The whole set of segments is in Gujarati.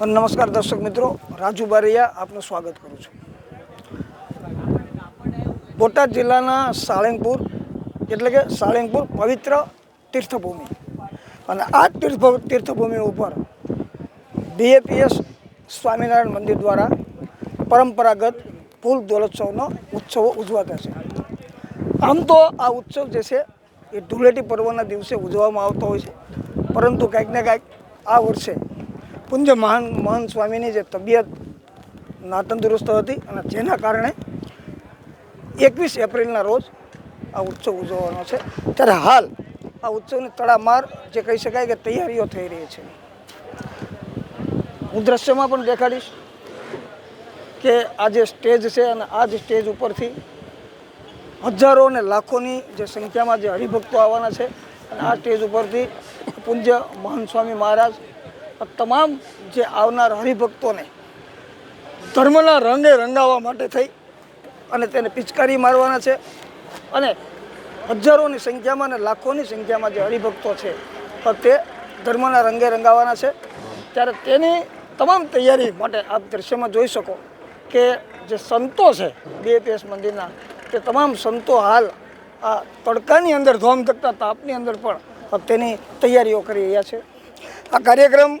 નમસ્કાર દર્શક મિત્રો, રાજુ બારૈયા આપનું સ્વાગત કરું છું. બોટાદ જિલ્લાના સાળંગપુર એટલે કે સાળંગપુર પવિત્ર તીર્થભૂમિ અને આ તીર્થભૂમિ ઉપર બીએપીએસ સ્વામિનારાયણ મંદિર દ્વારા પરંપરાગત ફૂલ દોલોત્સવનો ઉત્સવો ઉજવાતા છે. આમ તો આ ઉત્સવ જે છે એ ધૂળેટી પર્વના દિવસે ઉજવવામાં આવતો હોય છે, પરંતુ કંઈક ને કંઈક આ વર્ષે પૂજ્ય મહાન સ્વામીની જે તબિયત નાતંદુરસ્ત હતી અને જેના કારણે 21 એપ્રિલના રોજ આ ઉત્સવ ઉજવવાનો છે. ત્યારે હાલ આ ઉત્સવની તડામાર જે કહી શકાય કે તૈયારીઓ થઈ રહી છે. હું દ્રશ્યમાં પણ દેખાડીશ કે આ જે સ્ટેજ છે અને આ જ સ્ટેજ ઉપરથી હજારો અને લાખોની જે સંખ્યામાં જે હરિભક્તો આવવાના છે અને આ સ્ટેજ ઉપરથી પૂજ્ય મહાન સ્વામી મહારાજ તમામ જે આવનાર હરિભક્તોને ધર્મના રંગે રંગાવવા માટે થઈ અને તેને પિચકારી મારવાના છે અને હજારોની સંખ્યામાં અને લાખોની સંખ્યામાં જે હરિભક્તો છે તે ધર્મના રંગે રંગાવવાના છે. ત્યારે તેની તમામ તૈયારી માટે આપ દ્રશ્યમાં જોઈ શકો કે જે સંતો છે બીએપીએસ મંદિરના, તે તમામ સંતો હાલ આ તડકાની અંદર ધોમ ધકતા તાપની અંદર પણ તેની તૈયારીઓ કરી રહ્યા છે. આ કાર્યક્રમ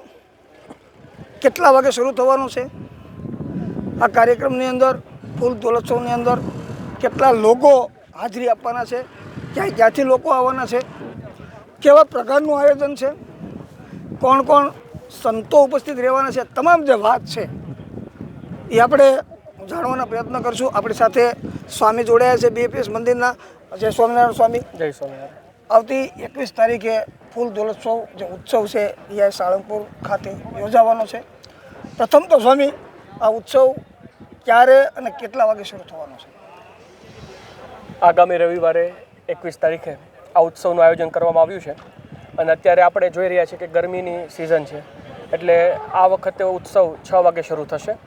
કેટલા વાગે શરૂ થવાનો છે, આ કાર્યક્રમની અંદર ફૂલ દોલોત્સવની અંદર કેટલા લોકો હાજરી આપવાના છે, ક્યાંથી લોકો આવવાના છે, કેવા પ્રકારનું આયોજન છે, કોણ કોણ સંતો ઉપસ્થિત રહેવાના છે, તમામ જે વાત છે એ આપણે જાણવાના પ્રયત્ન કરશું. આપણી સાથે સ્વામી જોડાયા છે બીએપીએસ મંદિરના. જય સ્વામિનારાયણ સ્વામી. જય સ્વામિનારાયણ. આવતી 21 તારીખે ફૂલ દોલોત્સવ જે ઉત્સવ છે એ સાળંગપુર ખાતે યોજાવાનો છે. પ્રથમ તો સ્વામી, આ ઉત્સવ ક્યારે અને કેટલા વાગે શરૂ થવાનો છે? આગામી રવિવારે 21 તારીખે આ ઉત્સવનું આયોજન કરવામાં આવ્યું છે અને અત્યારે આપણે જોઈ રહ્યા છીએ કે ગરમીની સિઝન છે, એટલે આ વખતે ઉત્સવ 6 વાગે શરૂ થશે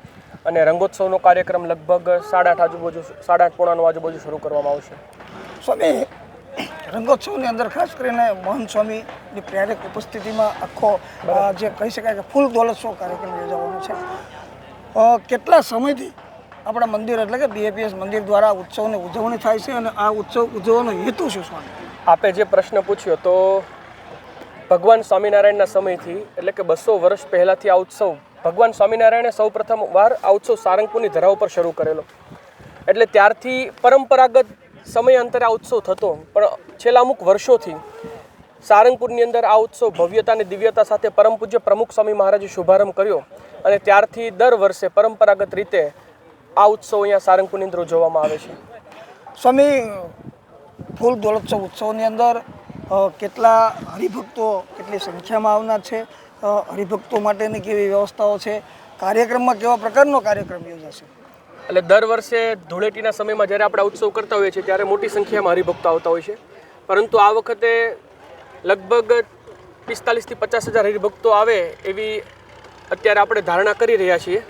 અને રંગોત્સવનો કાર્યક્રમ લગભગ 8:30 આજુબાજુ 8:30 આજુબાજુ શરૂ કરવામાં આવશે. સ્વામી, રંગોત્સવની અંદર ખાસ કરીને મહાન સ્વામીની પ્રેરક ઉપસ્થિતિમાં આખો જે કહી શકાય કે ફૂલ દોલોત્સવ કાર્યક્રમ યોજાવાનો છે. કેટલા સમયથી આપણા મંદિર એટલે કે બીએપીએસ મંદિર દ્વારા ઉત્સવની ઉજવણી થાય છે અને આ ઉત્સવ ઉજવવાનો હેતુ શું સ્વામી? આપે જે પ્રશ્ન પૂછ્યો તો ભગવાન સ્વામિનારાયણના સમયથી એટલે કે 200 વર્ષ પહેલાંથી આ ઉત્સવ ભગવાન સ્વામિનારાયણે સૌ પ્રથમ વાર આ ઉત્સવ સારંગપુરની ધરા ઉપર શરૂ કરેલો. એટલે ત્યારથી પરંપરાગત સમયાંતરે આ ઉત્સવ થતો, પણ છેલ્લા અમુક વર્ષોથી સારંગપુરની અંદર આ ઉત્સવ ભવ્યતા અને દિવ્યતા સાથે પરમ પૂજ્ય પ્રમુખ સ્વામી મહારાજે શુભારંભ કર્યો અને ત્યારથી દર વર્ષે પરંપરાગત રીતે આ ઉત્સવ અહીંયા સારંગપુરની અંદર ઉજવવામાં આવે છે. સ્વામી, ફૂલ દોલોત્સવ ઉત્સવની અંદર કેટલા હરિભક્તો કેટલી સંખ્યામાં આવનાર છે, હરિભક્તો માટેની કેવી વ્યવસ્થાઓ છે, કાર્યક્રમમાં કેવા પ્રકારનો કાર્યક્રમ યોજાશે? એટલે દર વર્ષે ધૂળેટીના સમયમાં જ્યારે આપણે ઉત્સવ કરતા હોઈએ છીએ ત્યારે મોટી સંખ્યામાં હરિભક્તો આવતા હોય છે, પરંતુ આ વખતે લગભગ 45,000 થી 50,000 હરિભક્તો આવે એવી અત્યારે આપણે ધારણા કરી રહ્યા છીએ.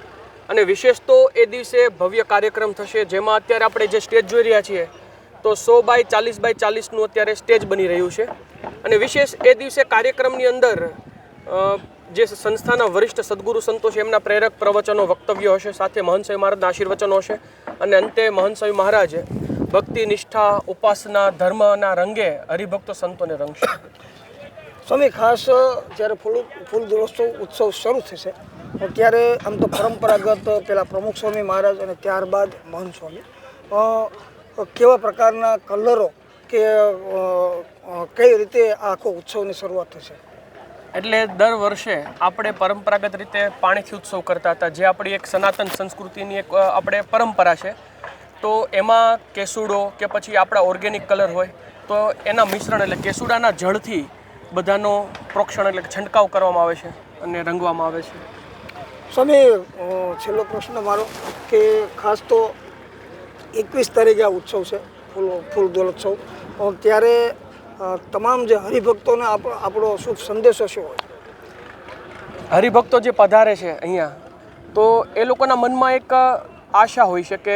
અને વિશેષ તો એ દિવસે ભવ્ય કાર્યક્રમ થશે, જેમાં અત્યારે આપણે જે સ્ટેજ જોઈ રહ્યા છીએ તો 100x40x40નું અત્યારે સ્ટેજ બની રહ્યું છે. અને વિશેષ એ દિવસે કાર્યક્રમની અંદર જે સંસ્થાના વરિષ્ઠ સદગુરુ સંતો છે એમના પ્રેરક પ્રવચનો, વક્તવ્યો હશે, સાથે મહંત સ્વામી મહારાજના આશીર્વચનો હશે અને અંતે મહંત સ્વામી મહારાજ ભક્તિ, નિષ્ઠા, ઉપાસના, ધર્મના રંગે હરિભક્તો સંતોને રંગશે. સ્વામી, ખાસ જ્યારે ફૂલ દોલોત્સવ ઉત્સવ શરૂ થશે ત્યારે આમ તો પરંપરાગત પહેલાં પ્રમુખ સ્વામી મહારાજ અને ત્યારબાદ મહંત સ્વામી કેવા પ્રકારના કલરો કે કઈ રીતે આખો ઉત્સવની શરૂઆત થશે? એટલે દર વર્ષે આપણે પરંપરાગત રીતે પાણીથી ઉત્સવ કરતા હતા, જે આપણી એક સનાતન સંસ્કૃતિની એક આપણે પરંપરા છે. તો એમાં કેસુડો કે પછી આપણા ઓર્ગેનિક કલર હોય તો એના મિશ્રણ એટલે કેસુડાના જળથી બધાનો પ્રોક્ષણ એટલે છંટકાવ કરવામાં આવે છે અને રંગવામાં આવે છે. સ્વામી, છેલ્લો પ્રશ્ન મારો કે ખાસ તો 21 તારીખે આ ઉત્સવ છે ફૂલ દોલોત્સવ, ત્યારે તમામ જે હરિભક્તોને આપણો શુભ સંદેશો શું હોય? હરિભક્તો જે પધારે છે અહીંયા તો એ લોકોના મનમાં એક આશા હોય છે કે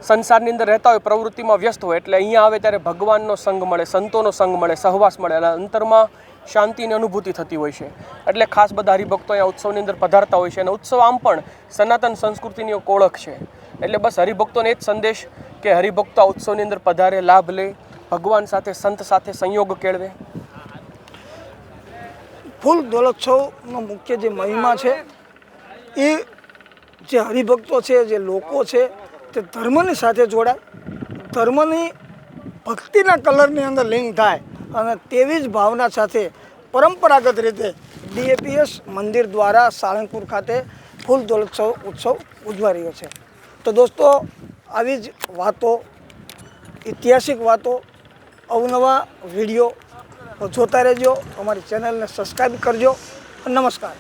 સંસારની અંદર રહેતા હોય, પ્રવૃત્તિમાં વ્યસ્ત હોય, એટલે અહીંયા આવે ત્યારે ભગવાનનો સંગ મળે, સંતોનો સંગ મળે, સહવાસ મળે અને અંતરમાં શાંતિની અનુભૂતિ થતી હોય છે. એટલે ખાસ બધા હરિભક્તો અહીંયા ઉત્સવની અંદર પધારતા હોય છે. અને ઉત્સવ આમ પણ સનાતન સંસ્કૃતિની એક ઓળખ છે. એટલે બસ હરિભક્તોને જ સંદેશ કે હરિભક્તો આ ઉત્સવની અંદર પધારે, લાભ લે, ભગવાન સાથે સંત સાથે સંયોગ કેળવે. ફૂલ દોલોત્સવનો મુખ્ય જે મહિમા છે એ જે હરિભક્તો છે, જે લોકો છે, તે ધર્મની સાથે જોડાય, ધર્મની ભક્તિના કલરની અંદર લિંક થાય અને તેવી જ ભાવના સાથે પરંપરાગત રીતે DAPS મંદિર દ્વારા સાળંગપુર ખાતે ફૂલ દોલોત્સવ ઉત્સવ ઉજવાઈ રહ્યો છે. તો દોસ્તો, આવી જ વાતો, ઐતિહાસિક વાતો, અવનવા વિડીયો જોતા રહેજો. અમારી ચેનલને સબસ્ક્રાઈબ કરજો. નમસ્કાર.